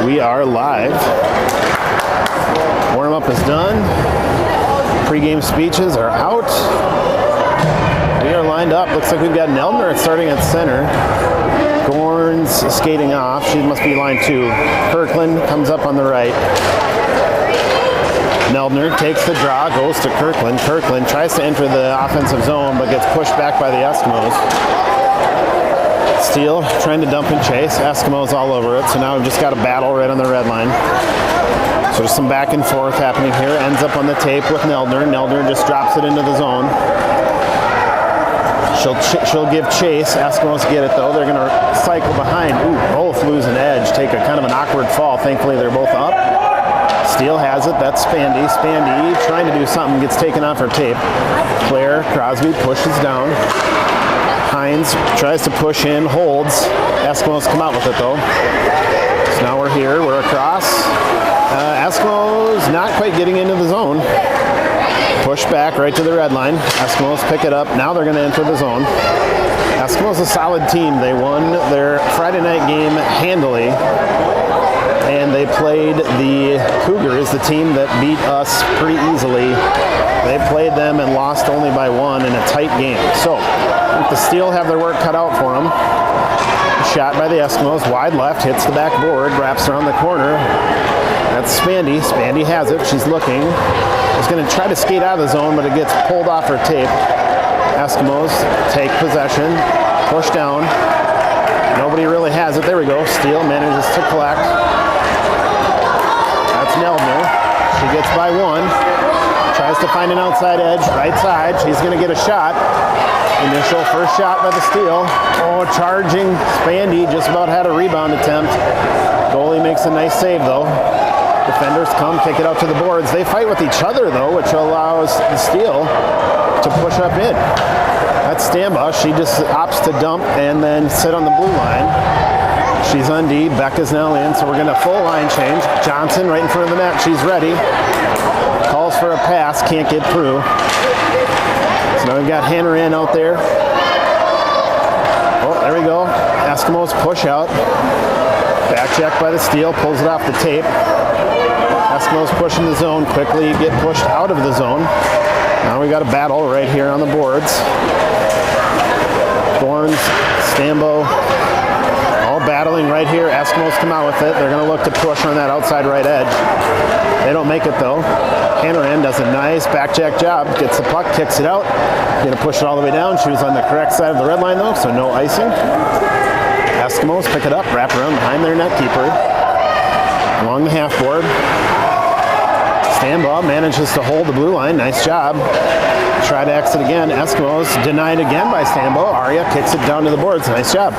We are live. Warm-up is done. Pre-game speeches are out. We are lined up. Looks like we've got Neldner starting at center. Gorns skating off. She must be line 2. Kirkland comes up on the right. Neldner takes the draw, goes to Kirkland. Kirkland tries to enter the offensive zone, but gets pushed back by the Eskimos. Steele trying to dump and chase. Eskimos all over it. So now we've just got a battle right on the red line. So there's some back and forth happening here. Ends up on the tape with Neldner. Neldner just drops it into the zone. She'll give chase. Eskimos get it though. They're going to cycle behind. Ooh, both lose an edge. Take a kind of an awkward fall. Thankfully they're both up. Steele has it. That's Spandy. Spandy trying to do something. Gets taken off her tape. Claire Crosby pushes down. Hines tries to push in, holds. Eskimos come out with it though. So now we're here, we're across. Eskimos not quite getting into the zone. Push back right to the red line. Eskimos pick it up. Now they're going to enter the zone. Eskimos a solid team. They won their Friday night game handily. And they played the Cougars, the team that beat us pretty easily. They played them and lost only by 1 in a tight game. So, the Steel have their work cut out for them. Shot by the Eskimos, wide left, hits the backboard, wraps around the corner. That's Spandy. Spandy has it. She's looking. Is going to try to skate out of the zone, but it gets pulled off her tape. Eskimos take possession, push down. Nobody really has it. There we go. Steele manages to collect. That's Neldner. She gets by 1. Tries to find an outside edge, right side. She's going to get a shot. Initial first shot by the Steel. Oh, charging Spandy. Just about had a rebound attempt. Goalie makes a nice save, though. Defenders come, kick it out to the boards. They fight with each other, though, which allows the Steel to push up in. That's Stamba. She just opts to dump and then sit on the blue line. She's on D. Becca's now in, so we're going to full line change. Johnson right in front of the net. She's ready. Calls for a pass. Can't get through. So now we've got Hanneran out there. Oh, there we go. Eskimos push out. Back check by the Steel. Pulls it off the tape. Eskimos pushing the zone. Quickly get pushed out of the zone. Now we got a battle right here on the boards. Gorns, Stambo, all battling right here. Eskimos come out with it. They're going to look to push on that outside right edge. They don't make it though. Hanneran does a nice back check job. Gets the puck, kicks it out. Going to push it all the way down. She was on the correct side of the red line though, so no icing. Eskimos pick it up, wrap around behind their net keeper. Along the half board. Stamba manages to hold the blue line. Nice job. Try to exit again. Eskimos denied again by Stambo. Arya kicks it down to the boards. Nice job.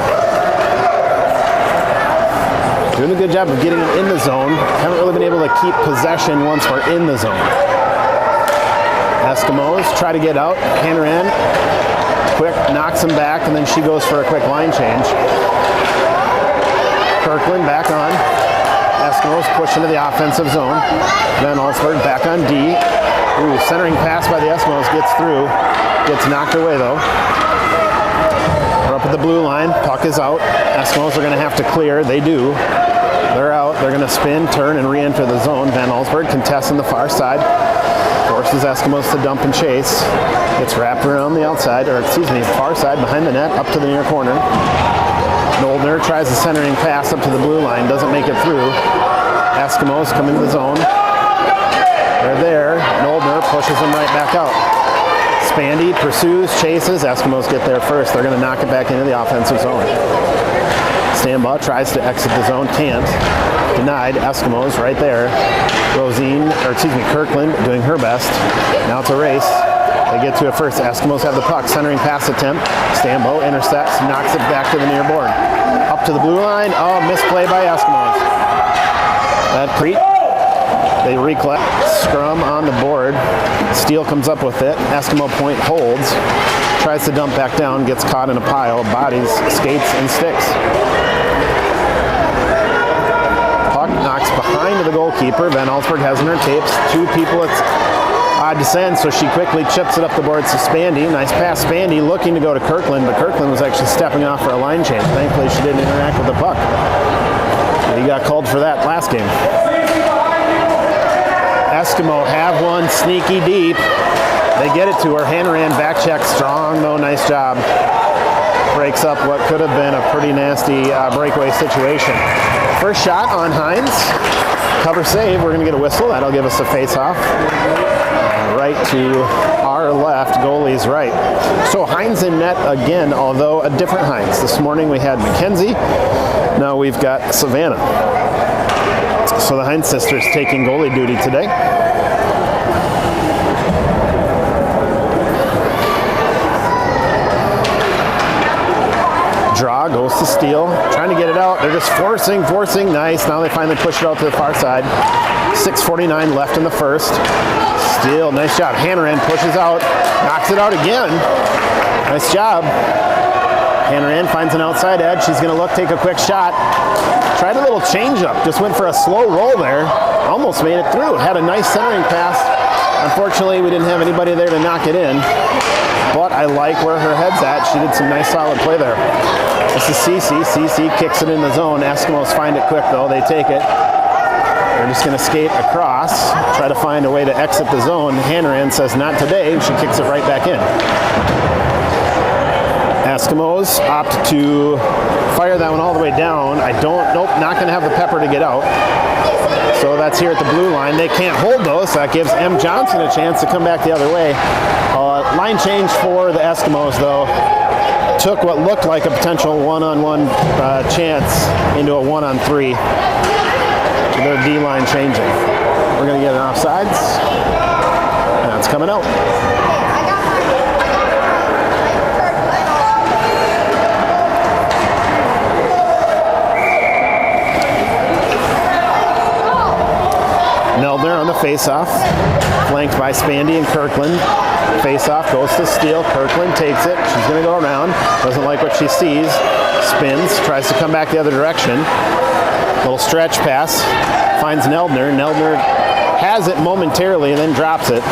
Doing a good job of getting it in the zone. Haven't really been able to keep possession once we're in the zone. Eskimos try to get out. Hanneran quick knocks him back, and then she goes for a quick line change. Kirkland back on. Eskimos push into the offensive zone. Van Alsberg back on D. Ooh, centering pass by the Eskimos gets through. Gets knocked away though. We're up at the blue line. Puck is out. Eskimos are going to have to clear. They do. They're out. They're going to spin, turn, and re-enter the zone. Van Alsberg contests on the far side. Forces Eskimos to dump and chase. Gets wrapped around the outside, or excuse me, far side behind the net, up to the near corner. Neldner tries a centering pass up to the blue line. Doesn't make it through. Eskimos come into the zone. They're there. Neldner pushes them right back out. Spandy pursues, chases. Eskimos get there first. They're going to knock it back into the offensive zone. Stamba tries to exit the zone. Can't. Denied. Eskimos right there. Kirkland doing her best. Now it's a race. They get to it first. Eskimos have the puck. Centering pass attempt. Stambo intercepts, knocks it back to the near board. Up to the blue line. Oh, misplay by Eskimos. They recollect. Scrum on the board. Steele comes up with it. Eskimo point holds. Tries to dump back down. Gets caught in a pile. Bodies, skates, and sticks. Puck knocks behind the goalkeeper. Van Alsberg has in her tapes. 2 people. It's odd to send, so she quickly chips it up the boards to Spandy. Nice pass. Spandy looking to go to Kirkland, but Kirkland was actually stepping off for a line change. Thankfully, she didn't interact with the puck. He got called for that last game. Eskimo have one, sneaky deep. They get it to her. Hanrahan back check, strong though, nice job. Breaks up what could have been a pretty nasty breakaway situation. First shot on Hines. Cover save. We're going to get a whistle. That'll give us a face-off. Right to our left, goalie's right. So Hines in net again, although a different Hines. This morning we had Mackenzie. Now we've got Savannah. So the Hines sisters taking goalie duty today. Draw, goes to Steele, trying to get it out. They're just forcing, nice. Now they finally push it out to the far side. 6:49 left in the first. Steele, nice job. Hanrahan pushes out, knocks it out again. Nice job. Hanrahan finds an outside edge. She's going to look, take a quick shot. Tried a little change-up, just went for a slow roll there. Almost made it through. Had a nice centering pass. Unfortunately, we didn't have anybody there to knock it in. But I like where her head's at. She did some nice solid play there. This is Cece. Cece kicks it in the zone. Eskimos find it quick though. They take it. They're just going to skate across, try to find a way to exit the zone. Hanrahan says not today. She kicks it right back in. Eskimos opt to fire that one all the way down. Nope, not going to have the pepper to get out. So that's here at the blue line. They can't hold those. So that gives M. Johnson a chance to come back the other way. Line change for the Eskimos, though. Took what looked like a potential one-on-one chance into a one-on-three. Their D-line changing. We're going to get an offsides. And that's coming out. Neldner on the face-off, flanked by Spandy and Kirkland. Face-off goes to Steele. Kirkland takes it. She's going to go around. Doesn't like what she sees. Spins. Tries to come back the other direction. Little stretch pass. Finds Neldner. Neldner has it momentarily and then drops it.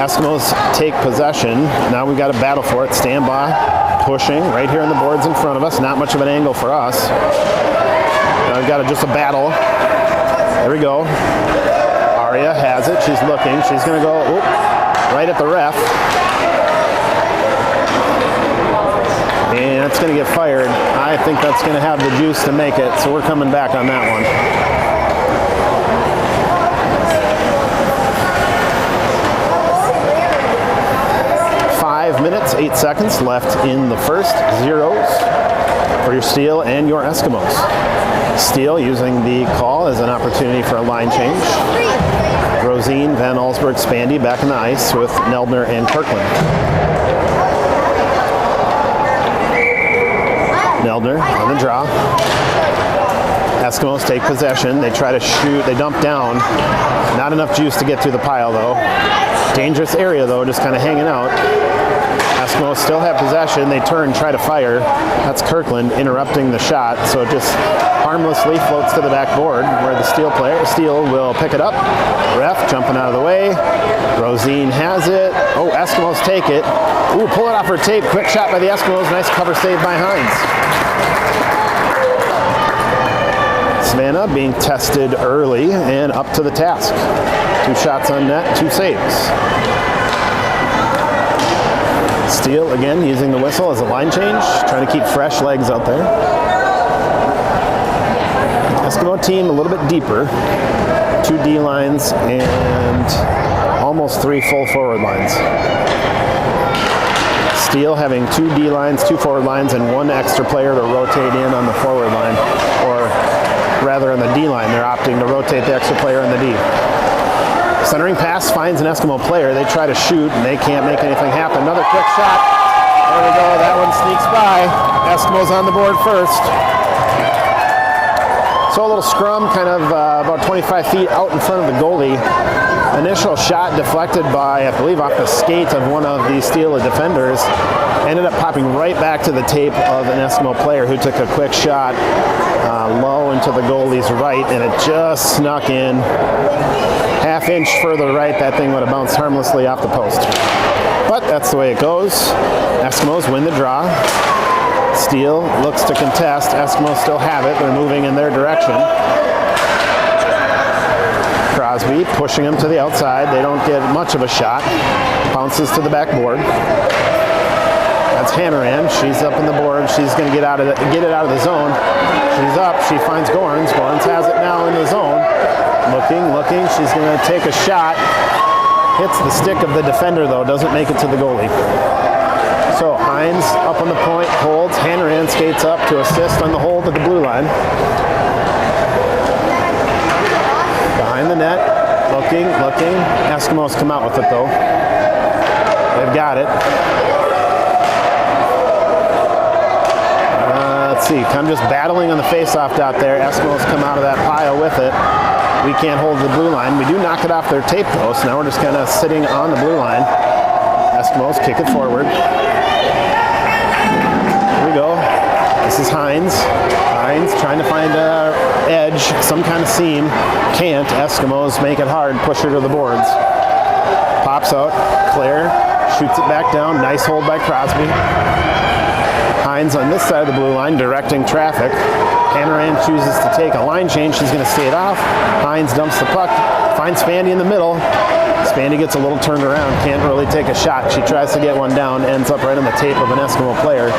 Eskimos take possession. Now we've got to battle for it. Stand by. Pushing. Right here on the boards in front of us. Not much of an angle for us. Now we've got just a battle. There we go. Aria has it. She's looking. She's going to go right at the ref. And it's going to get fired. I think that's going to have the juice to make it, so we're coming back on that one. Five minutes, 8 seconds left in the first. Zeros for your Steele and your Eskimos. Steele using the call as an opportunity for a line change. Rosine, Van Allsburg, Spandy back in the ice with Neldner and Kirkland. Neldner on the draw. Eskimos take possession. They try to shoot. They dump down. Not enough juice to get through the pile though. Dangerous area though, just kind of hanging out. Eskimos still have possession. They turn, try to fire. That's Kirkland interrupting the shot. So it just harmlessly floats to the backboard where the Steele will pick it up. Ref jumping out of the way. Rosine has it. Oh, Eskimos take it. Ooh, pull it off her tape. Quick shot by the Eskimos. Nice cover save by Hines. Savannah being tested early and up to the task. 2 shots on net, 2 saves. Steele again using the whistle as a line change, trying to keep fresh legs out there. Eskimo team a little bit deeper. 2 D lines and almost 3 full forward lines. Steele having 2 D lines, 2 forward lines, and 1 extra player to rotate in on the forward line, or rather on the D line. They're opting to rotate the extra player on the D. Centering pass finds an Eskimo player. They try to shoot, and they can't make anything happen. Another quick shot. There we go. That one sneaks by. Eskimos on the board first. So a little scrum, kind of about 25 feet out in front of the goalie. Initial shot deflected by, I believe, off the skate of one of the Steele defenders. Ended up popping right back to the tape of an Eskimo player who took a quick shot low into the goalie's right, and it just snuck in. Half inch further right, that thing would have bounced harmlessly off the post. But that's the way it goes. Eskimos win the draw. Steele looks to contest. Eskimos still have it. They're moving in their direction. Crosby pushing him to the outside. They don't get much of a shot. Bounces to the backboard. That's Hanneran. She's up in the board. She's going to get it out of the zone. She's up. She finds Gorns. Gorns has it now in the zone. Looking. She's going to take a shot. Hits the stick of the defender, though. Doesn't make it to the goalie. So Hines up on the point, holds. Hanneran skates up to assist on the hold at the blue line. Behind the net. Looking. Eskimos come out with it, though. They've got it. Let's see. I'm just battling on the face-off dot there. Eskimos come out of that pile with it. We can't hold the blue line. We do knock it off their tape, though, so now we're just kind of sitting on the blue line. Eskimos kick it forward. Here we go. This is Hines. Hines trying to find an edge, some kind of seam. Can't. Eskimos make it hard, push her to the boards. Pops out. Claire shoots it back down. Nice hold by Crosby. Hines on this side of the blue line directing traffic. Hanneran chooses to take a line change. She's going to skate off. Hines dumps the puck. Finds Spandy in the middle. Spandy gets a little turned around. Can't really take a shot. She tries to get one down. Ends up right on the tape of an Eskimo player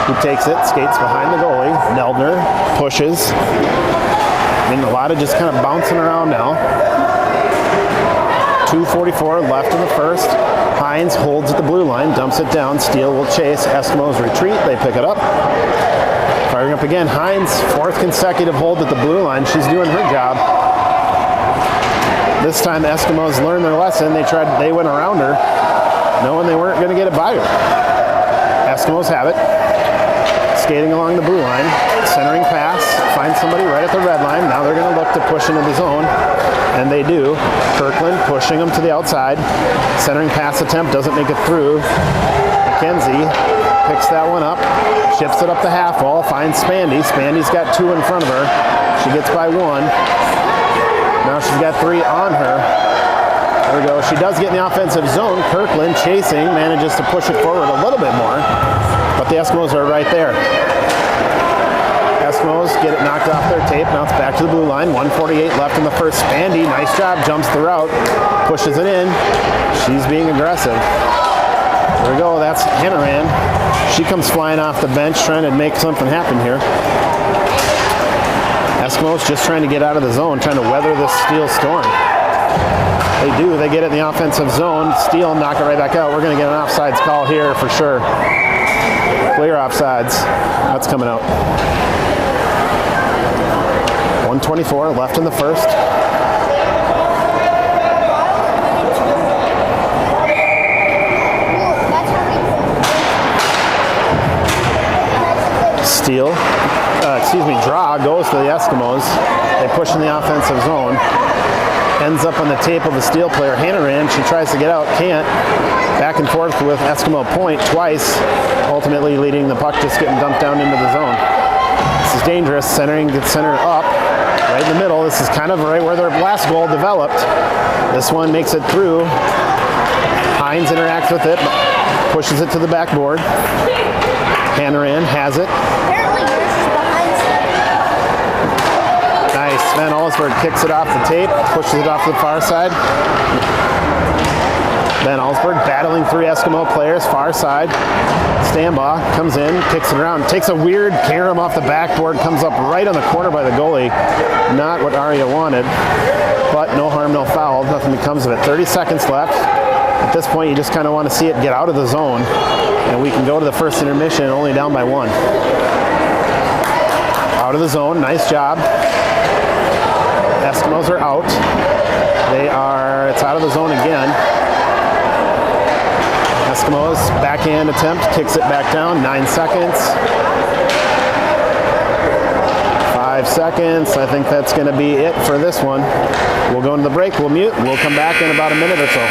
who takes it. Skates behind the goalie. Neldner pushes. I mean, a lot of just kind of bouncing around now. 2:44 left in the first. Hines holds at the blue line, dumps it down. Steele will chase. Eskimos retreat. They pick it up. Firing up again. Hines, fourth consecutive hold at the blue line. She's doing her job. This time Eskimos learned their lesson. They went around her, knowing they weren't going to get it by her. Eskimos have it. Skating along the blue line. Centering pass. Find somebody right at the red line. Now they're going to look to push into the zone. And they do. Kirkland pushing them to the outside. Centering pass attempt doesn't make it through. McKenzie picks that one up. Ships it up the half wall. Finds Spandy. Spandy's got two in front of her. She gets by one. Now she's got three on her. There we go. She does get in the offensive zone. Kirkland chasing. Manages to push it forward a little bit more. But the Eskimos are right there. Eskimos get it knocked off their tape. Now it's back to the blue line. 1:48 left in the first. Spandy, nice job, jumps the route, pushes it in. She's being aggressive. There we go. That's Hanneran. She comes flying off the bench trying to make something happen here. Eskimos just trying to get out of the zone, trying to weather this Steele storm. They do. They get it in the offensive zone. Steele knock it right back out. We're going to get an offsides call here for sure. Clear offsides. That's coming out. 1:24 left in the first. Steele, draw goes to the Eskimos. They push in the offensive zone. Ends up on the tape of a Steele player. Hanneran, she tries to get out, can't. Back and forth with Eskimo point twice, ultimately leading the puck just getting dumped down into the zone. This is dangerous. Centering gets centered up, right in the middle. This is kind of right where their last goal developed. This one makes it through. Hines interacts with it, pushes it to the backboard. Hanneran has it. Nice. Van Allsberg kicks it off the tape, pushes it off to the far side. Van Allsberg battling three Eskimo players, far side. Stambaugh comes in, kicks it around, takes a weird carom off the backboard, comes up right on the corner by the goalie. Not what Arya wanted, but no harm, no foul. Nothing becomes of it. 30 seconds left. At this point, you just kind of want to see it get out of the zone, and we can go to the first intermission only down by one. Out of the zone, nice job. Eskimos are out. It's out of the zone again. Eskimos backhand attempt, kicks it back down, 9 seconds. 5 seconds, I think that's going to be it for this one. We'll go into the break, we'll mute, we'll come back in about a minute or so.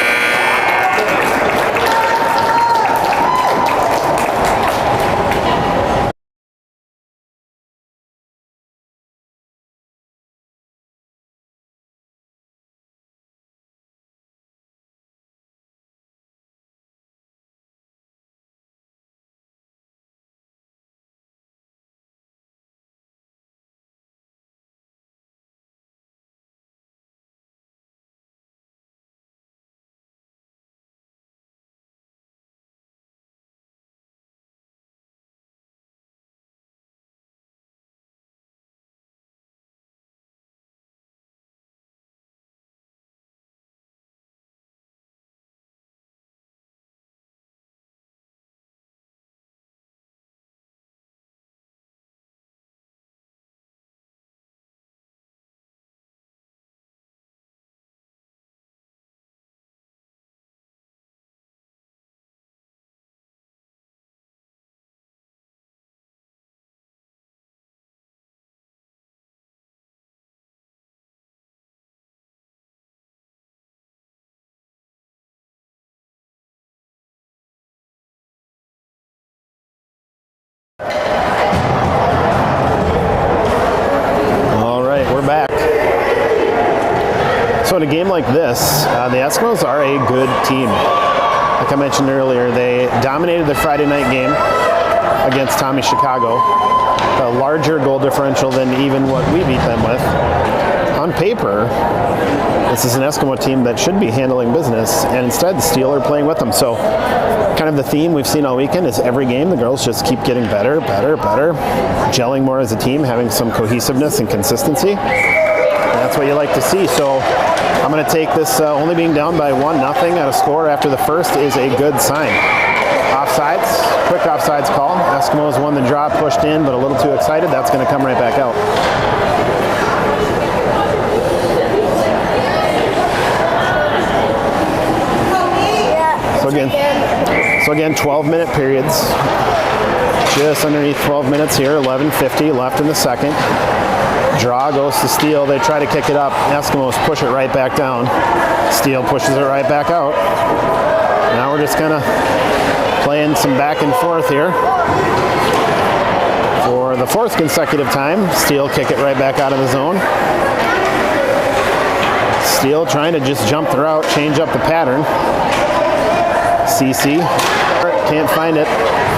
So in a game like this, the Eskimos are a good team. Like I mentioned earlier, they dominated the Friday night game against Tommy Chicago. A larger goal differential than even what we beat them with. On paper, this is an Eskimo team that should be handling business, and instead the Steel are playing with them. So kind of the theme we've seen all weekend is every game the girls just keep getting better, gelling more as a team, having some cohesiveness and consistency. And that's what you like to see. So I'm going to take this only being down by 1-0 at a score after the first is a good sign. Offsides, quick offsides call. Eskimos won the draw, pushed in, but a little too excited. That's going to come right back out. So again, 12-minute periods. Just underneath 12 minutes here, 11:50 left in the second. Draw goes to Steel. They try to kick it up. Eskimos push it right back down. Steel pushes it right back out. Now we're just kind of playing some back and forth here. For the fourth consecutive time, Steel kick it right back out of the zone. Steel trying to just jump the route, change up the pattern. CC can't find it,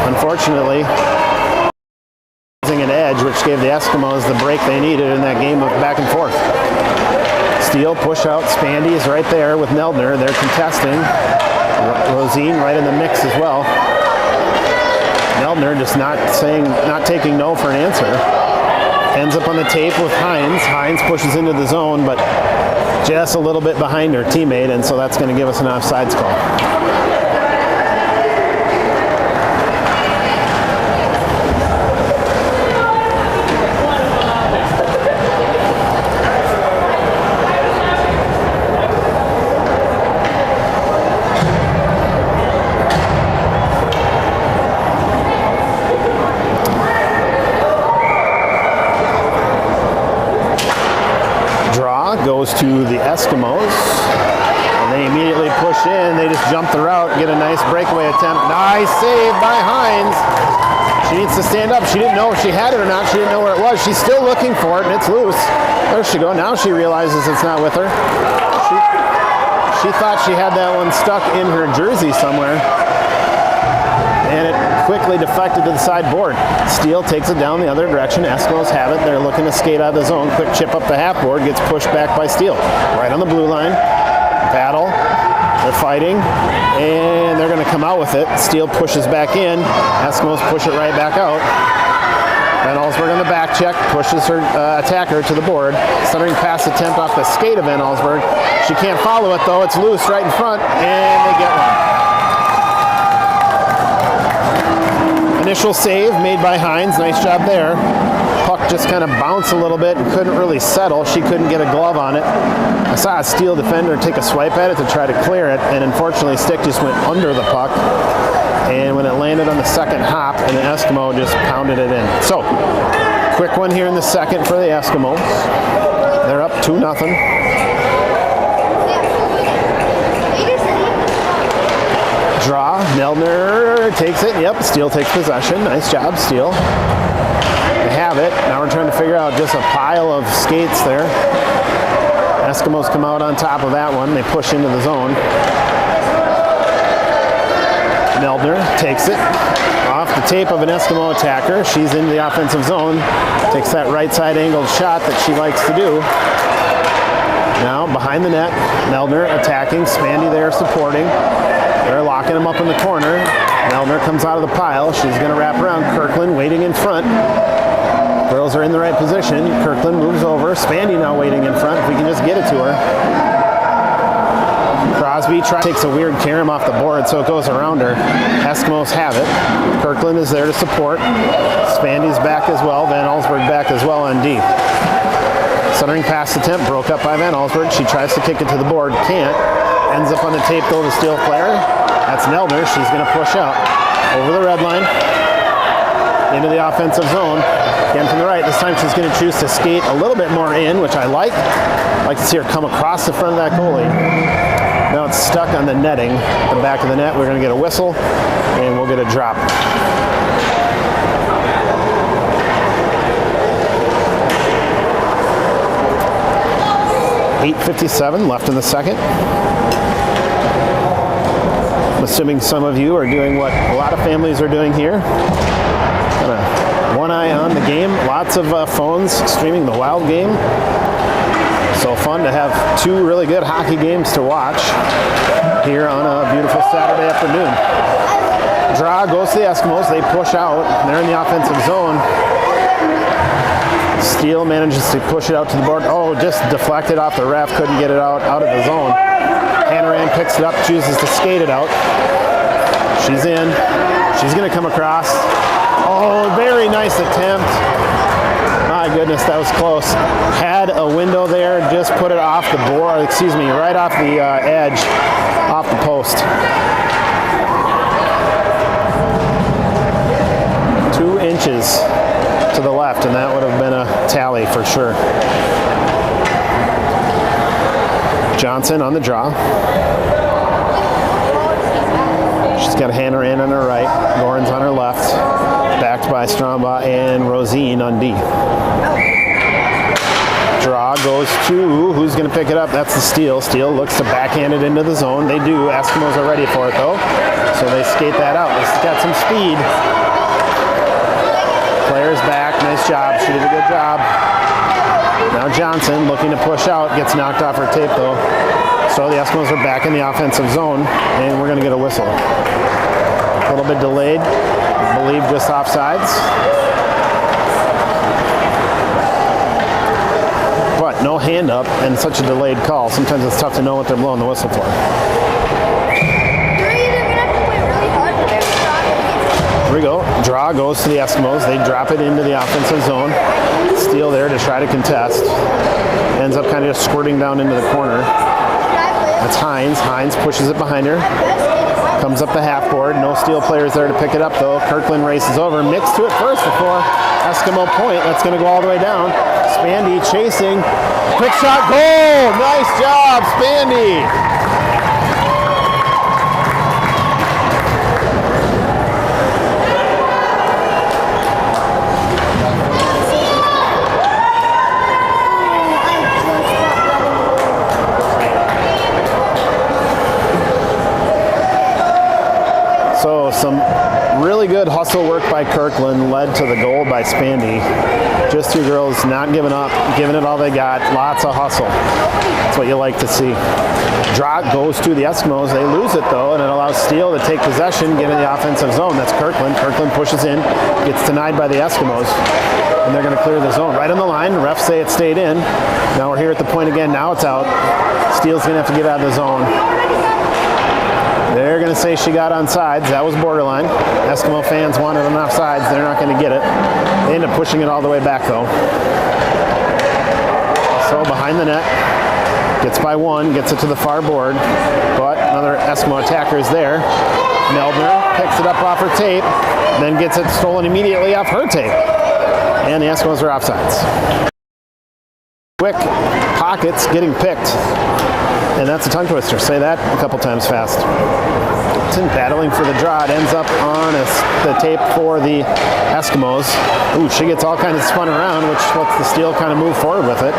unfortunately. An edge, which gave the Eskimos the break they needed in that game of back and forth. Steel push out. Spandy is right there with Neldner. They're contesting. Rosine right in the mix as well. Neldner just not taking no for an answer. Ends up on the tape with Hines. Hines pushes into the zone, but just a little bit behind her teammate, and so that's going to give us an offsides call. Goes to the Eskimos, and they immediately push in. They just jump the route, get a nice breakaway attempt. Nice save by Hines. She needs to stand up. She didn't know if she had it or not. She didn't know where it was. She's still looking for it, and it's loose. There she goes. Now she realizes it's not with her. She thought she had that one stuck in her jersey somewhere, and it quickly deflected to the sideboard. Steel takes it down the other direction. Eskimos have it. They're looking to skate out of the zone. Quick chip up the half board. Gets pushed back by Steel. Right on the blue line. Battle. They're fighting. And they're going to come out with it. Steel pushes back in. Eskimos push it right back out. Van Allsburg on the back check. Pushes her attacker to the board. Centering pass attempt off the skate of Van Allsburg. She can't follow it though. It's loose right in front. And they get one. Initial save made by Hines. Nice job there. Puck just kind of bounced a little bit and couldn't really settle. She couldn't get a glove on it. I saw a Steel defender take a swipe at it to try to clear it, and unfortunately stick just went under the puck. And when it landed on the second hop, and the Eskimo just pounded it in. So, quick one here in the second for the Eskimos. They're up 2-0. Draw. Neldner takes it. Yep, Steel takes possession. Nice job, Steel. They have it. Now we're trying to figure out just a pile of skates there. Eskimos come out on top of that one. They push into the zone. Neldner takes it off the tape of an Eskimo attacker. She's in the offensive zone. Takes that right side angled shot that she likes to do. Now behind the net, Neldner attacking. Spandy there supporting. They're locking him up in the corner. Neldner comes out of the pile. She's going to wrap around. Kirkland waiting in front. Girls are in the right position. Kirkland moves over. Spandy now waiting in front. If we can just get it to her. Crosby takes a weird carom off the board, so it goes around her. Eskimos have it. Kirkland is there to support. Spandy's back as well. Van Allsburg back as well on D. Centering pass attempt broke up by Van Allsburg. She tries to kick it to the board. Can't. Ends up on the tape though to Steel player. That's Neldner. She's going to push out over the red line into the offensive zone. Again from the right. This time she's going to choose to skate a little bit more in, which I like. I like to see her come across the front of that goalie. Now it's stuck on the netting, the back of the net. We're going to get a whistle, and we'll get a drop. 8:57 left in the second. I'm assuming some of you are doing what a lot of families are doing here. Got one eye on the game. Lots of phones streaming the Wild game. So fun to have two really good hockey games to watch here on a beautiful Saturday afternoon. Draw goes to the Eskimos. They push out. They're in the offensive zone. Steele manages to push it out to the board. Oh, just deflected off the ref. Couldn't get it out of the zone. Hannaran picks it up, chooses to skate it out. She's in. She's going to come across. Oh, very nice attempt. My goodness, that was close. Had a window there, just put it off the board, right off the edge, off the post. 2 inches to the left, and that would have been a tally for sure. Johnson on the draw. She's got Hannaran on her right, Gorns on her left, backed by Stromba and Rosine on D. Draw goes to, who's going to pick it up? That's the Steele. Steele looks to backhand it into the zone. They do. Eskimos are ready for it, though. So they skate that out. It's got some speed. Player's back. Nice job. She did a good job. Now Johnson looking to push out. Gets knocked off her tape, though. So the Eskimos are back in the offensive zone, and we're going to get a whistle. A little bit delayed. I believe just offsides. But no hand up and such a delayed call. Sometimes it's tough to know what they're blowing the whistle for. Here we go. Draw goes to the Eskimos. They drop it into the offensive zone. Steele there to try to contest. Ends up kind of just squirting down into the corner. That's Hines. Hines pushes it behind her. Comes up the half board. No Steele players there to pick it up, though. Kirkland races over. Mixed to it first before Eskimo point. That's going to go all the way down. Spandy chasing. Quick shot goal. Nice job, Spandy. So some really good hustle work by Kirkland led to the goal by Spandy. Just two girls not giving up, giving it all they got. Lots of hustle. That's what you like to see. Draw goes to the Eskimos. They lose it, though, and it allows Steele to take possession, get in the offensive zone. That's Kirkland. Kirkland pushes in, gets denied by the Eskimos, and they're going to clear the zone. Right on the line. The refs say it stayed in. Now we're here at the point again. Now it's out. Steele's going to have to get out of the zone. They're going to say she got on sides. That was borderline. Eskimo fans wanted an offsides. They're not going to get it. They end up pushing it all the way back, though. So behind the net. Gets by one. Gets it to the far board. But another Eskimo attacker is there. Meldner picks it up off her tape. Then gets it stolen immediately off her tape. And the Eskimos are offsides. Quick pockets getting picked. And that's a tongue twister. Say that a couple times fast. Tin battling for the draw. It ends up on the tape for the Eskimos. Ooh, she gets all kinds of spun around, which lets the Steele kind of move forward with it.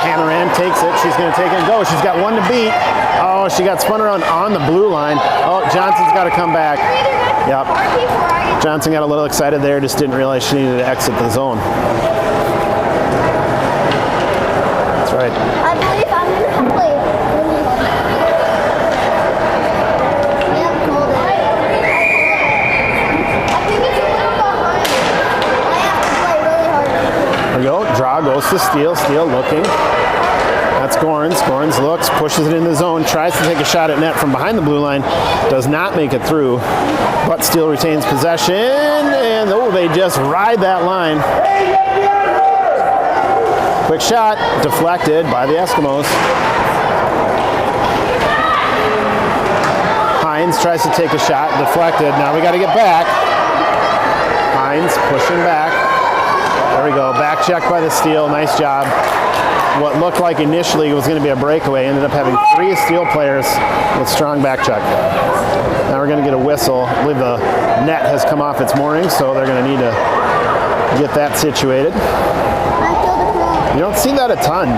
Hannaran takes it. She's going to take it and go. She's got one to beat. Oh, she got spun around on the blue line. Oh, Johnson's got to come back. Yep. Johnson got a little excited there. Just didn't realize she needed to exit the zone. That's right. I believe I'm going to play. Draw goes to Steele. Steele looking. That's Gorns. Gorns looks, pushes it in the zone, tries to take a shot at net from behind the blue line. Does not make it through, but Steele retains possession. And oh, they just ride that line. Quick shot, deflected by the Eskimos. Hines tries to take a shot, deflected. Now we got to get back. Hines pushing back. There we go, back check by the Steele, nice job. What looked like initially was going to be a breakaway ended up having 3 Steele players with strong back check. Now we're going to get a whistle. I believe the net has come off its mooring, so they're going to need to get that situated. You don't see that a ton.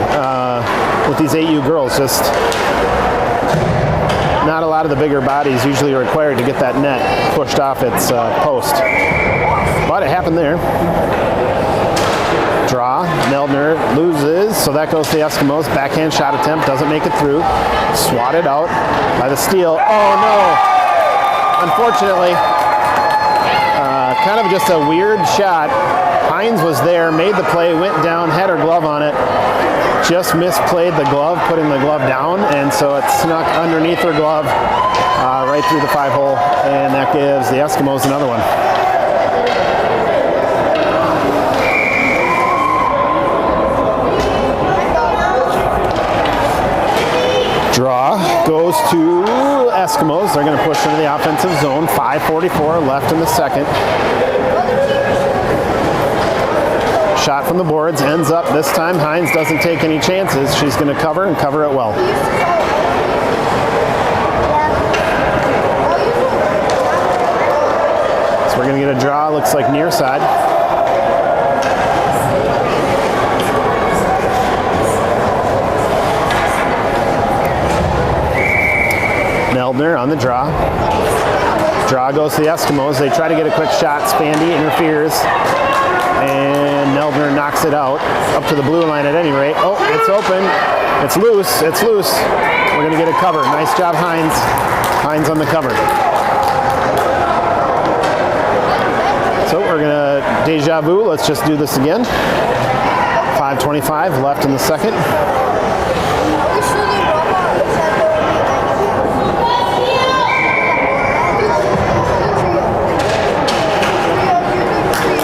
with these 8U girls. Just not a lot of the bigger bodies usually required to get that net pushed off its post. But it happened there. Draw. Meldner loses, so that goes to the Eskimos. Backhand shot attempt, doesn't make it through. Swatted out by the steal. Oh no! Unfortunately, kind of just a weird shot. Hines was there, made the play, went down, had her glove on it. Just misplayed the glove, putting the glove down, and so it snuck underneath her glove right through the 5-hole, and that gives the Eskimos another one. Draw goes to Eskimos. They're going to push into the offensive zone. 5:44 left in the second. Shot from the boards ends up. This time Hines doesn't take any chances. She's going to cover and cover it well. So we're going to get a draw. Looks like near side. Meldner on the draw. Draw goes to the Eskimos. They try to get a quick shot. Spandy interferes. And Meldner knocks it out. Up to the blue line at any rate. Oh, it's open. It's loose. It's loose. We're going to get a cover. Nice job, Hines. Hines on the cover. So we're going to deja vu. Let's just do this again. 5:25 left in the second.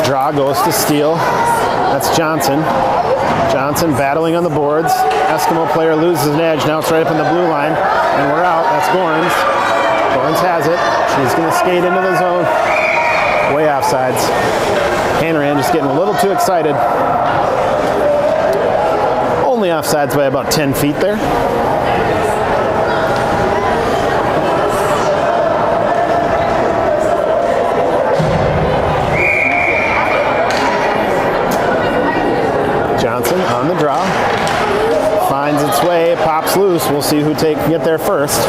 Draw goes to steal. That's Johnson. Johnson battling on the boards. Eskimo player loses an edge. Now it's right up in the blue line. And we're out. That's Gorns. Gorns has it. She's going to skate into the zone. Way offsides. Hanrahan just getting a little too excited. Only offsides by about 10 feet there. Johnson on the draw, finds its way, pops loose. We'll see who can get there first.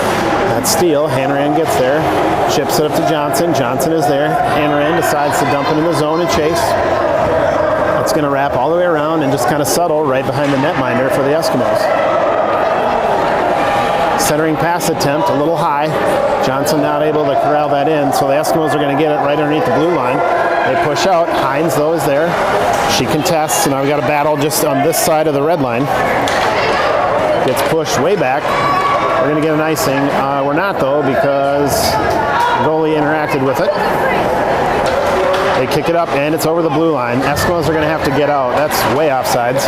That's Steele. Hanrahan gets there, chips it up to Johnson. Johnson is there. Hanrahan decides to dump it in the zone and chase. It's going to wrap all the way around and just kind of settle right behind the netminder for the Eskimos. Centering pass attempt a little high. Johnson not able to corral that in, so the Eskimos are going to get it right underneath the blue line. They push out. Hines, though, is there. She contests, and now we've got a battle just on this side of the red line. Gets pushed way back. We're going to get an icing. We're not, though, because the goalie interacted with it. They kick it up, and it's over the blue line. Eskimos are going to have to get out. That's way offsides.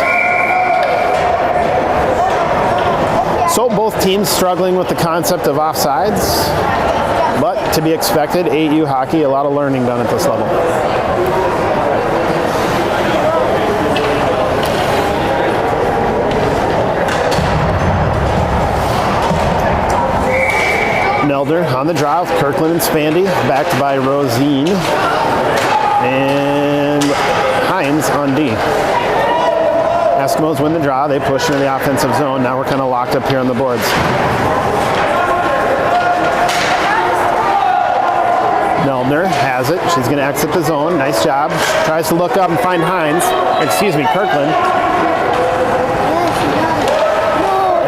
So both teams struggling with the concept of offsides, but to be expected, 8U hockey, a lot of learning done at this level. Meldner on the draw with Kirkland and Spandy, backed by Rosine and Hines on D. Eskimos win the draw. They push into the offensive zone. Now we're kind of locked up here on the boards. Meldner has it. She's going to exit the zone. Nice job. Tries to look up and find Hines. Excuse me, Kirkland.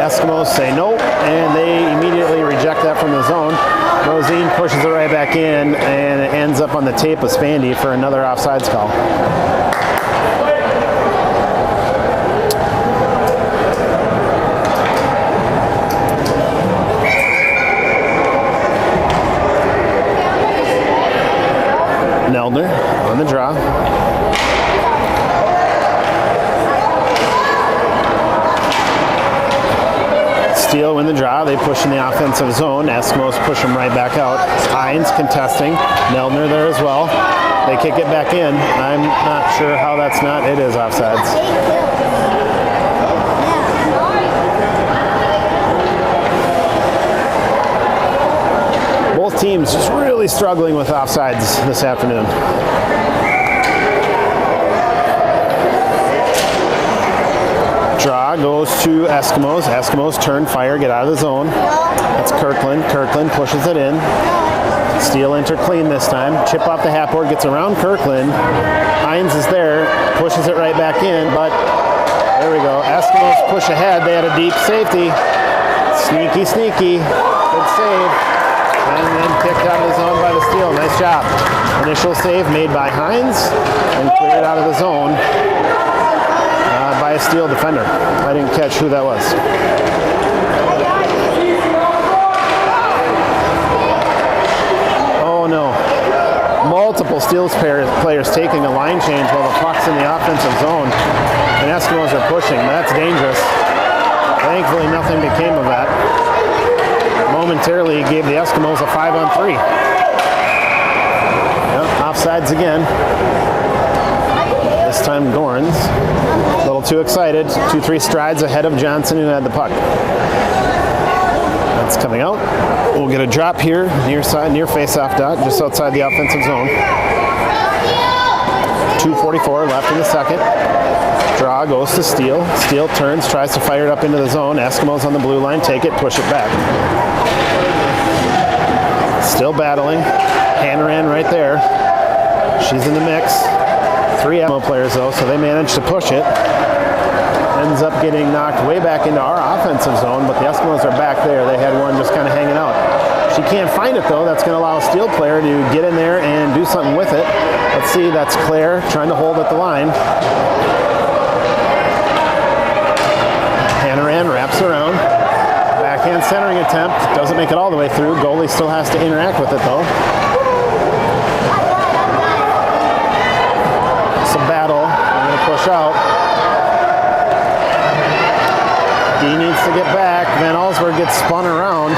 Eskimos say no, and they immediately reject that from the zone. Rosine pushes it right back in, and it ends up on the tape of Spandy for another offsides call. Meldner on the draw. Steele win the draw. They push in the offensive zone. Eskimos push them right back out. Hines contesting. Meldner there as well. They kick it back in. I'm not sure how that's not. It is offsides. Both teams just really struggling with offsides this afternoon. Draw Draw goes to Eskimos. Eskimos turn, fire, get out of the zone. That's Kirkland. Kirkland pushes it in. Steele enter clean this time. Chip off the half board, gets around Kirkland. Hines is there, pushes it right back in, but there we go. Eskimos push ahead. They had a deep safety. Sneaky, sneaky. Good save. And then kicked out of the zone by the Steele. Nice job. Initial save made by Hines and cleared out of the zone by a Steele defender. I didn't catch who that was. Oh no. Multiple Steelers players taking a line change while the puck's in the offensive zone. And Eskimos are pushing. That's dangerous. Thankfully, nothing became of that. Momentarily gave the Eskimos a 5-on-3. Yep, offsides again. This time Gorns. A little too excited. 2-3 strides ahead of Johnson, who had the puck. That's coming out. We'll get a drop here near face-off dot, just outside the offensive zone. 2:44 left in the second. Draw goes to Steele. Steele turns, tries to fire it up into the zone. Eskimos on the blue line, take it, push it back. Still battling. Hanran right there. She's in the mix. 3 Eskimo players though, so they managed to push it. Ends up getting knocked way back into our offensive zone, but the Eskimos are back there. They had one just kind of hanging out. She can't find it though. That's going to allow a Steele player to get in there and do something with it. Let's see, that's Claire trying to hold at the line. Hannaran wraps around. Backhand centering attempt. Doesn't make it all the way through. Goalie still has to interact with it though. It's a battle. They're going to push out. D needs to get back. Van Allsburg gets spun around.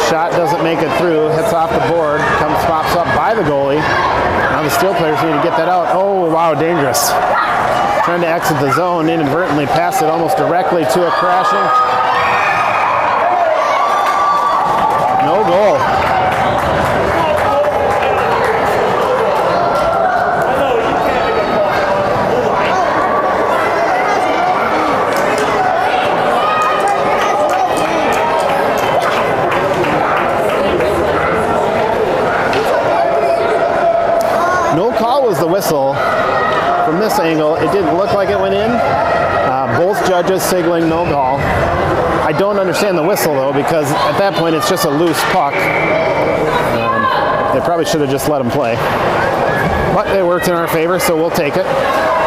Shot doesn't make it through. Hits off the board. Pops up by the goalie. Now the Steele players need to get that out. Oh, wow, dangerous. Trying to exit the zone, inadvertently passed it almost directly to a crashing. No goal. No call was the whistle. From this angle, it didn't look like it went in. Both judges signaling no call. I don't understand the whistle though, because at that point it's just a loose puck. They probably should have just let him play. But it worked in our favor, so we'll take it.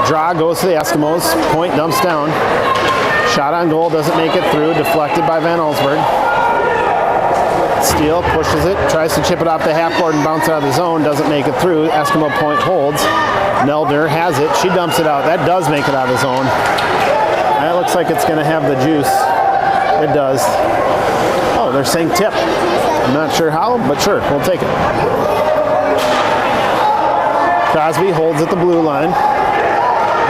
Draw goes to the Eskimos. Point dumps down. Shot on goal, doesn't make it through. Deflected by Van Allsburg. Steele pushes it, tries to chip it off the half board and bounce out of the zone, doesn't make it through. Eskimo point holds. Neldner has it, she dumps it out. That does make it out of the zone. That looks like it's going to have the juice. It does. Oh, they're saying tip. I'm not sure how, but sure, we'll take it. Crosby holds at the blue line.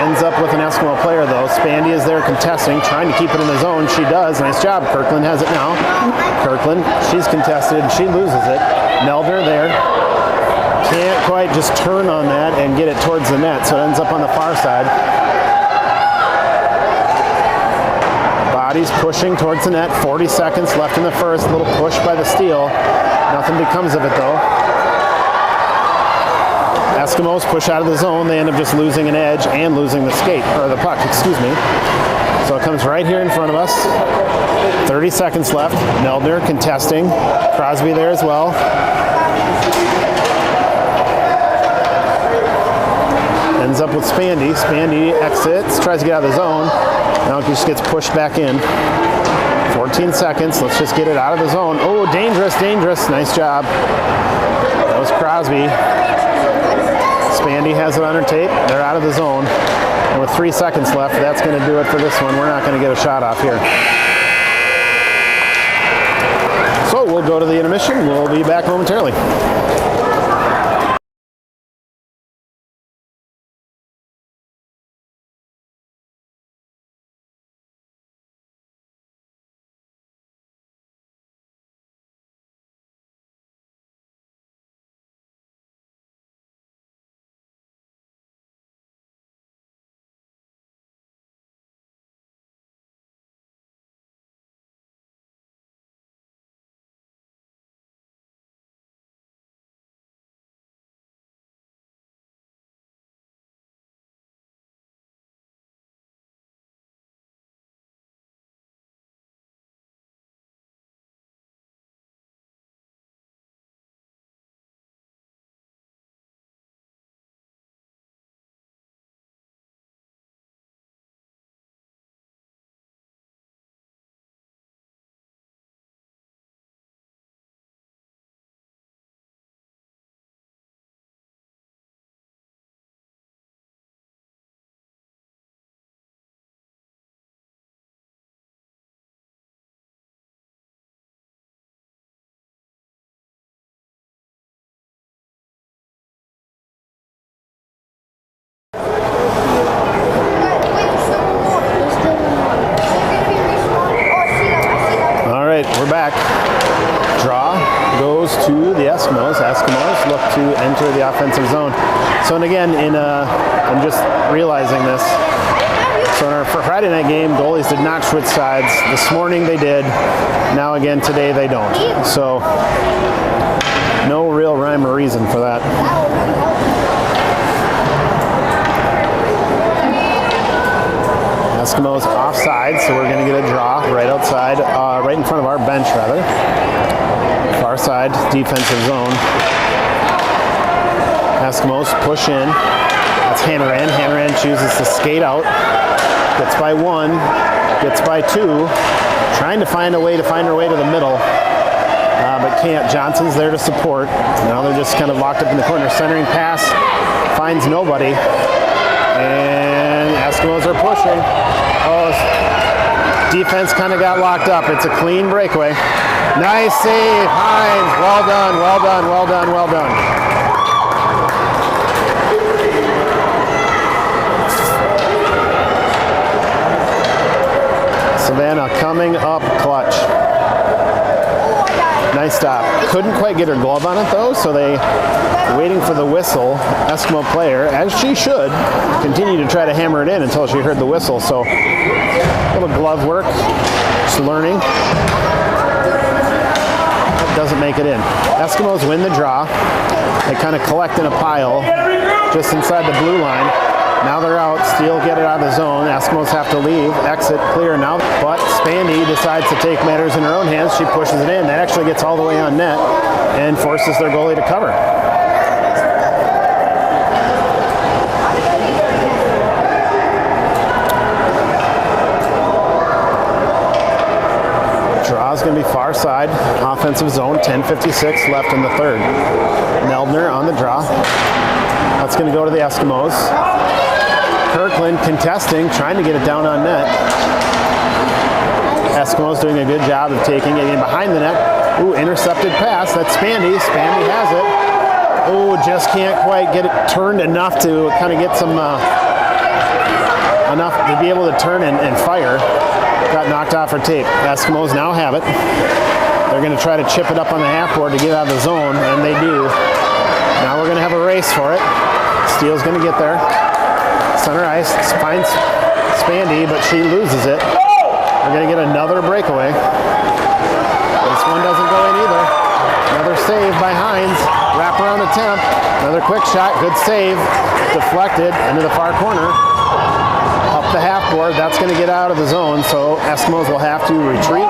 Ends up with an Eskimo player though. Spandy is there contesting, trying to keep it in the zone. She does. Nice job. Kirkland has it now. Kirkland, she's contested. She loses it. Neldner there. Can't quite just turn on that and get it towards the net, so it ends up on the far side. Bodies pushing towards the net. 40 seconds left in the first. A little push by the Steele. Nothing becomes of it though. Eskimos push out of the zone. They end up just losing an edge and losing the skate, or the puck, excuse me. So it comes right here in front of us. 30 seconds left. Neldner contesting. Crosby there as well. Ends up with Spandy. Spandy exits, tries to get out of the zone. Now he just gets pushed back in. 14 seconds. Let's just get it out of the zone. Oh, dangerous, dangerous. Nice job. That was Crosby. Spandy has it on her tape. They're out of the zone. And with 3 seconds left, that's going to do it for this one. We're not going to get a shot off here. So we'll go to the intermission. We'll be back momentarily. back. Draw goes to the Eskimos. Eskimos look to enter the offensive zone. So, and again, I'm just realizing this. So in our Friday night game, goalies did not switch sides. This morning they did. Now again, today they don't. So no real rhyme or reason for that. Eskimos offside, so we're going to get a draw right outside, right in front of our bench rather. Far side, defensive zone. Eskimos push in. That's Hannaran. Hannaran chooses to skate out. Gets by one, gets by two, trying to find her way to the middle, but can't. Johnson's there to support. Now they're just kind of locked up in the corner. Centering pass, finds nobody, and Eskimos are pushing. Oh, defense kind of got locked up. It's a clean breakaway. Nice save, Hines. Well done, well done, well done, well done. Savannah coming up clutch. Nice stop. Couldn't quite get her glove on it though, so they waiting for the whistle. Eskimo player, as she should, continue to try to hammer it in until she heard the whistle. So a little glove work, just learning. Doesn't make it in. Eskimos win the draw. They kind of collect in a pile just inside the blue line. Now they're out. Steele get it out of the zone. Eskimos have to leave. Exit clear now. But Spandy decides to take matters in her own hands. She pushes it in. That actually gets all the way on net and forces their goalie to cover. Draw's going to be far side. Offensive zone. 10:56 left in the third. Meldner on the draw. That's going to go to the Eskimos. Kirkland contesting, trying to get it down on net. Eskimos doing a good job of taking it in behind the net. Ooh, intercepted pass. That's Spandy. Spandy has it. Ooh, just can't quite get it turned enough to kind of get some, enough to be able to turn and fire. Got knocked off her tape. Eskimos now have it. They're going to try to chip it up on the half board to get out of the zone, and they do. Now we're going to have a race for it. Steele's going to get there. Center ice, finds Spandy, but she loses it. We're going to get another breakaway. This one doesn't go in either. Another save by Hines. Wraparound attempt. Another quick shot. Good save. Deflected into the far corner. Up the half board. That's going to get out of the zone, so Eskimos will have to retreat.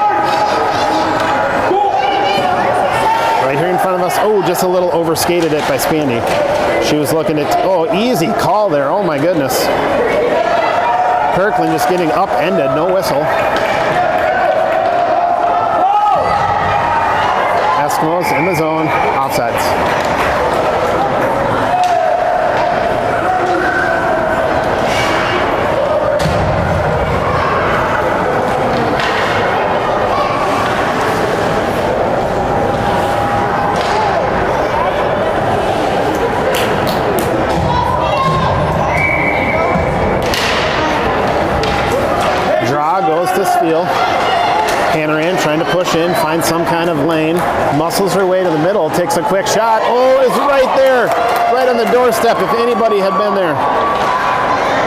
Right here in front of us. Oh, just a little overskated it by Spandy. She was looking at, oh, easy call there. Oh my goodness. Kirkland just getting upended, no whistle. Eskimos in the zone, offsides. Hannaran trying to push in, find some kind of lane, muscles her way to the middle, takes a quick shot. Oh, it's right there, right on the doorstep if anybody had been there.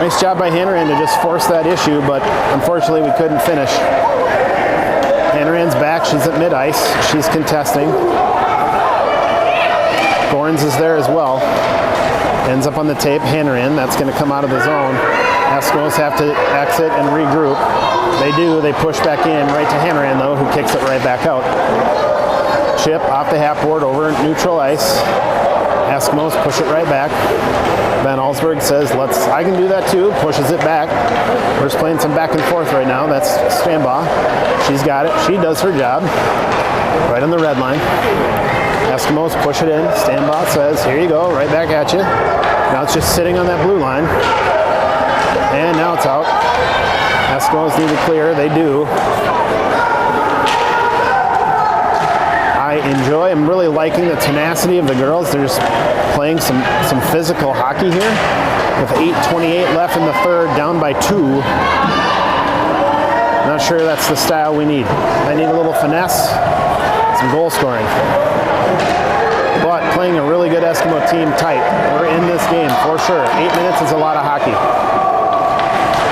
Nice job by Hannaran to just force that issue, but unfortunately we couldn't finish. Hannaran's back, she's at mid-ice, she's contesting. Gorns is there as well. Ends up on the tape, Hannaran, that's going to come out of the zone. Eskimos have to exit and regroup. They do, they push back in right to Hannaran though, who kicks it right back out. Chip off the half board over neutral ice. Eskimos push it right back. Ben Alsberg says, I can do that too, pushes it back. We're just playing some back and forth right now. That's Stambaugh. She's got it, she does her job. Right on the red line. Eskimos push it in. Stambaugh says, here you go, right back at you. Now it's just sitting on that blue line. And now it's out. Eskimos need to clear. They do. I'm really liking the tenacity of the girls. They're just playing some physical hockey here. With 8:28 left in the third, down by 2. Not sure that's the style we need. I need a little finesse, some goal scoring. But playing a really good Eskimo team tight. We're in this game for sure. 8 minutes is a lot of hockey.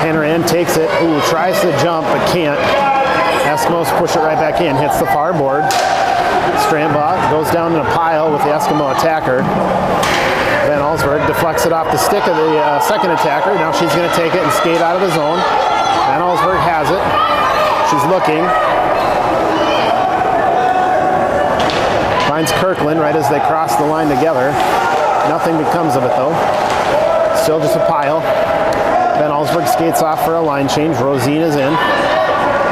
Hanrahan takes it. Ooh, tries to jump but can't. Eskimos push it right back in. Hits the far board. Strandbach goes down in a pile with the Eskimo attacker. Van Allsburg deflects it off the stick of the second attacker. Now she's going to take it and skate out of the zone. Van Allsburg has it. She's looking. Finds Kirkland right as they cross the line together. Nothing becomes of it though. Still just a pile. Van Allsburg skates off for a line change. Rosine is in.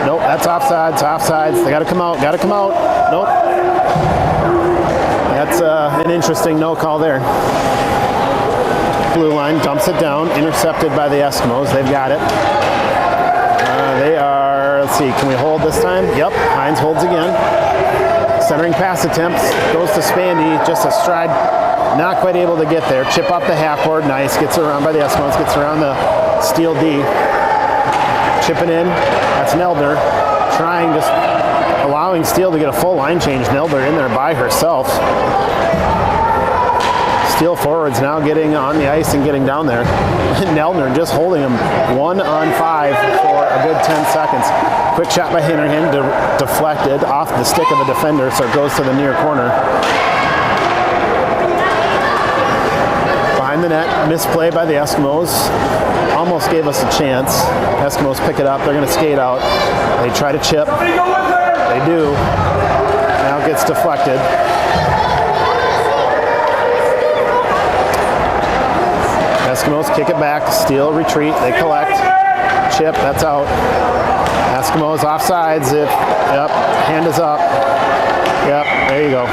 Nope, that's offsides, offsides. They gotta come out, gotta come out. Nope. That's an interesting no call there. Blue line dumps it down, intercepted by the Eskimos. They've got it. They are, let's see, can we hold this time? Yep, Hines holds again. Centering pass attempts, goes to Spandy, just a stride, not quite able to get there. Chip up the half board, nice, gets around by the Eskimos, gets around the steel D. Chipping in, that's Neldner, trying, just allowing Steele to get a full line change. Neldner in there by herself. Steele forwards now getting on the ice and getting down there. Neldner just holding him 1-on-5 for a good 10 seconds. Quick shot by Hanrahan, deflected off the stick of a defender, so it goes to the near corner. Behind the net, misplay by the Eskimos. Almost gave us a chance. Eskimos pick it up, they're going to skate out. They try to chip. They do. Now it gets deflected. Eskimos kick it back, Steele retreat, they collect. Chip, that's out. Eskimos offsides. Yep, hand is up. Yep, there you go.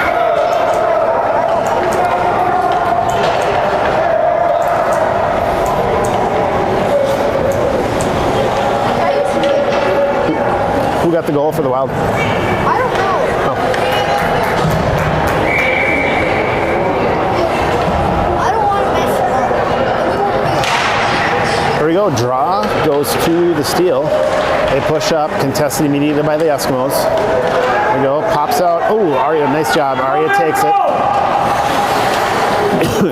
Who got the goal for the Wild? I don't know. I don't want to mess it up. Here we go. Draw goes to the Steel. They push up, contested immediately by the Eskimos. There we go. Pops out. Oh, Arya, nice job. Arya takes it.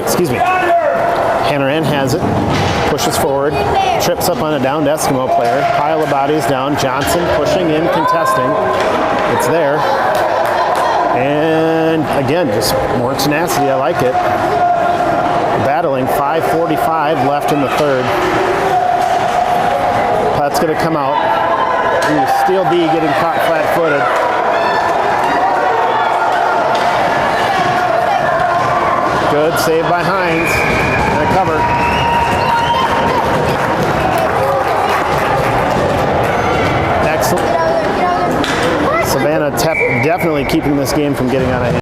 Excuse me. Hanrahan has it. Pushes forward. Trips up on a downed Eskimo player. Pile of bodies down. Johnson pushing in, contesting. It's there. And again, just more tenacity. I like it. Battling. 5:45 left in the third. That's going to come out. Ooh, Steel D getting caught flat-footed. Good save by Hines. And a cover. Excellent. Savannah definitely keeping this game from getting out of hand.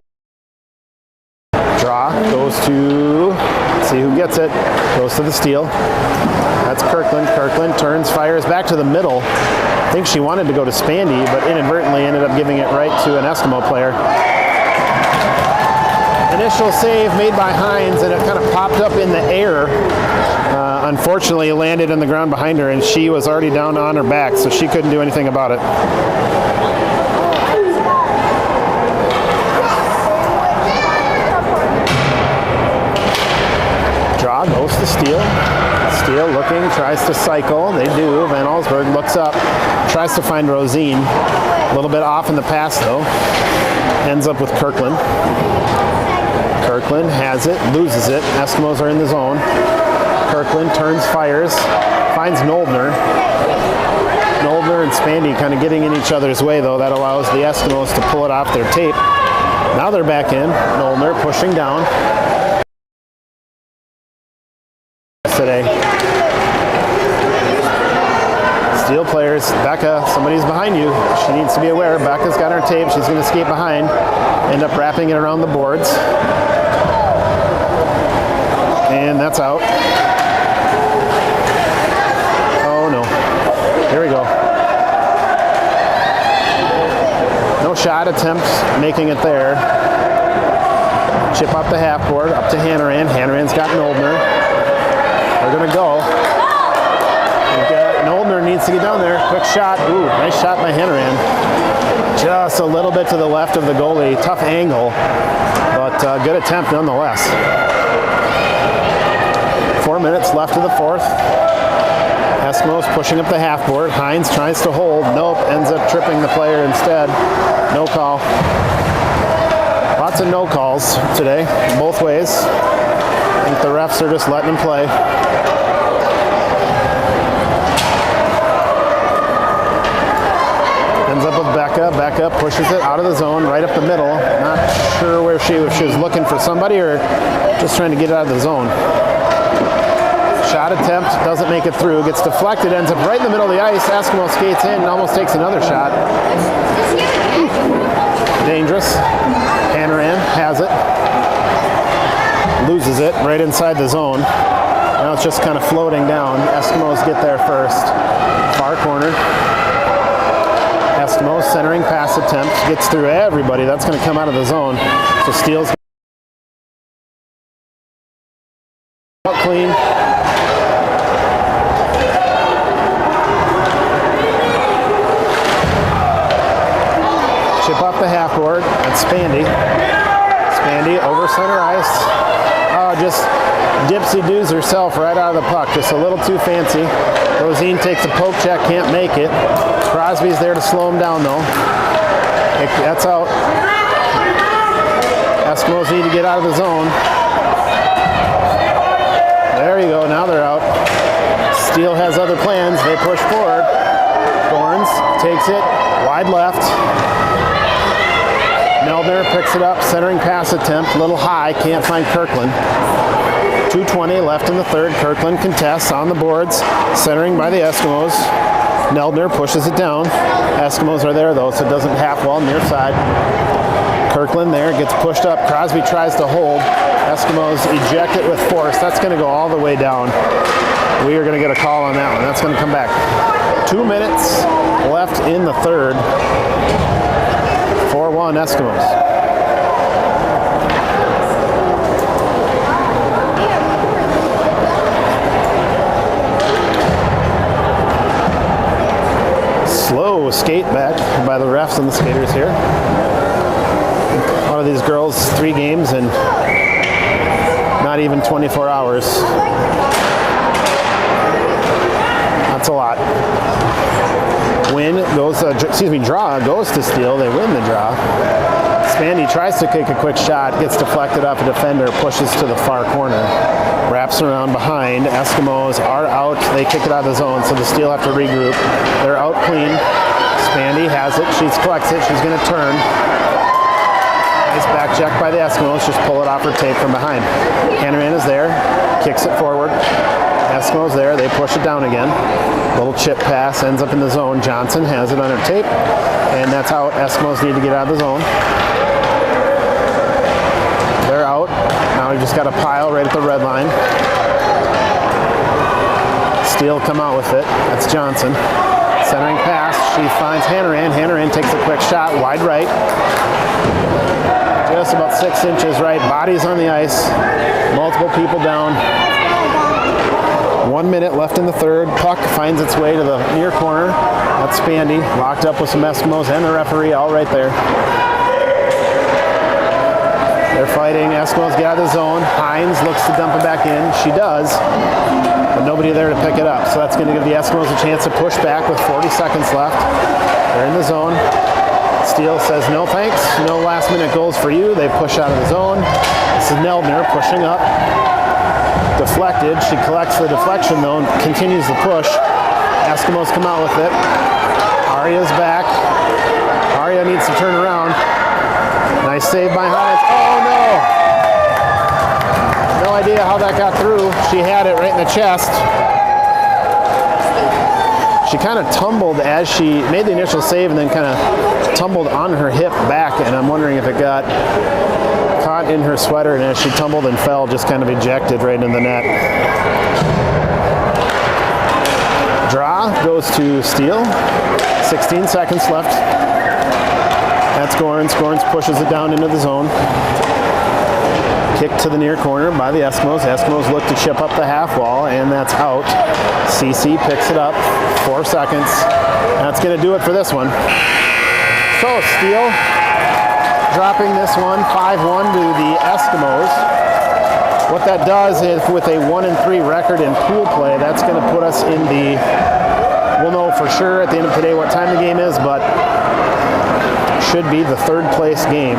Draw goes to, let's see who gets it. Goes to the Steel. That's Kirkland. Kirkland turns, fires back to the middle. I think she wanted to go to Spandy, but inadvertently ended up giving it right to an Eskimo player. Initial save made by Hines, and it kind of popped up in the air. Unfortunately, it landed on the ground behind her, and she was already down on her back, so she couldn't do anything about it. Draw goes to Steele. Steele looking, tries to cycle. They do. Van Allsburg looks up, tries to find Rosine. A little bit off in the pass, though. Ends up with Kirkland. Kirkland has it, loses it. Eskimos are in the zone. Kirkland turns, fires, finds Noldner. Noldner and Spandy kind of getting in each other's way, though. That allows the Eskimos to pull it off their tape. Now they're back in. Noldner pushing down. Today. Steel players, Becca, somebody's behind you. She needs to be aware. Becca's got her tape. She's going to skate behind. End up wrapping it around the boards. And that's out. Oh no. Here we go. No shot attempt making it there. Chip off the half board, up to Hanrahan. Hanrahan's got Noldner. They're going to go. Noldner needs to get down there. Quick shot. Ooh, nice shot by Hanneran. Just a little bit to the left of the goalie. Tough angle, but good attempt nonetheless. 4 minutes left of the fourth. Eskimos pushing up the half board. Hines tries to hold. Nope, ends up tripping the player instead. No call. Lots of no calls today, both ways. I think the refs are just letting them play. Ends up with Becca. Becca pushes it out of the zone, right up the middle. Not sure where if she was looking for somebody or just trying to get it out of the zone. Shot attempt, doesn't make it through, gets deflected, ends up right in the middle of the ice. Eskimo skates in and almost takes another shot. Dangerous. Hanneran has it. Loses it right inside the zone. Now it's just kind of floating down. Eskimos get there first. Far corner. Eskimos centering pass attempt. Gets through everybody. That's going to come out of the zone. So Steele's clean. Chip off the half board. That's Spandy. Spandy over center ice. Oh, just dipsy-doos herself right out of the puck. Just a little too fancy. Rosine takes a poke check, can't make it. Crosby's there to slow him down though. That's out. Eskimos need to get out of the zone. There you go, now they're out. Steele has other plans. They push forward. Thorns takes it, wide left. Meldner picks it up, centering pass attempt, a little high, can't find Kirkland. 2:20 left in the third. Kirkland contests on the boards, centering by the Eskimos. Meldner pushes it down. Eskimos are there though, so it doesn't half wall near side. Kirkland there, gets pushed up. Crosby tries to hold. Eskimos eject it with force. That's going to go all the way down. We are going to get a call on that one. That's going to come back. 2 minutes left in the third. 4-1 Eskimos. Slow skate back by the refs and the skaters here. One of these girls, 3 games in not even 24 hours. That's a lot. Draw goes to Steele. They win the draw. Spandy tries to kick a quick shot, gets deflected off a defender, pushes to the far corner, wraps around behind. Eskimos are out. They kick it out of the zone, so the Steele have to regroup. They're out clean. Spandy has it. She collects it. She's going to turn. Nice back check by the Eskimos. Just pull it off her tape from behind. Hanneman is there. Kicks it forward. Eskimos there. They push it down again. Little chip pass. Ends up in the zone. Johnson has it on her tape. And that's out. Eskimos need to get out of the zone. They're out. Now we just got a pile right at the red line. Steele come out with it. That's Johnson. Centering pass. She finds Hanneran. Hanneran takes a quick shot. Wide right. Just about 6 inches right. Bodies on the ice. Multiple people down. 1 minute left in the third. Puck finds its way to the near corner. That's Spandy. Locked up with some Eskimos and the referee all right there. They're fighting. Eskimos get out of the zone. Hines looks to dump it back in. She does. But nobody there to pick it up. So that's going to give the Eskimos a chance to push back with 40 seconds left. They're in the zone. Steele says no thanks. No last minute goals for you. They push out of the zone. This is Meldner pushing up. Deflected. She collects the deflection though and continues the push. Eskimos come out with it. Aria's back. Aria needs to turn around. Nice save by Hines. Oh no! No idea how that got through. She had it right in the chest. She kind of tumbled as she made the initial save and then kind of tumbled on her hip back, and I'm wondering if it got caught in her sweater, and as she tumbled and fell, just kind of ejected right in the net. Draw goes to Steele. 16 seconds left. That's Gorns. Gorns pushes it down into the zone. Kick to the near corner by the Eskimos. Eskimos look to chip up the half wall, and that's out. CC picks it up. 4 seconds. That's going to do it for this one. So Steele dropping this one 5-1 to the Eskimos. What that does is with a 1-3 record in pool play, that's going to put us in the, we'll know for sure at the end of today what time the game is, but should be the third place game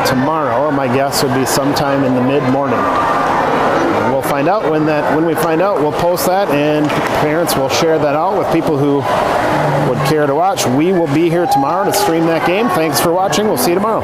tomorrow. My guess would be sometime in the mid-morning. We'll find out when we find out, we'll post that and parents will share that out with people who would care to watch. We will be here tomorrow to stream that game. Thanks for watching. We'll see you tomorrow.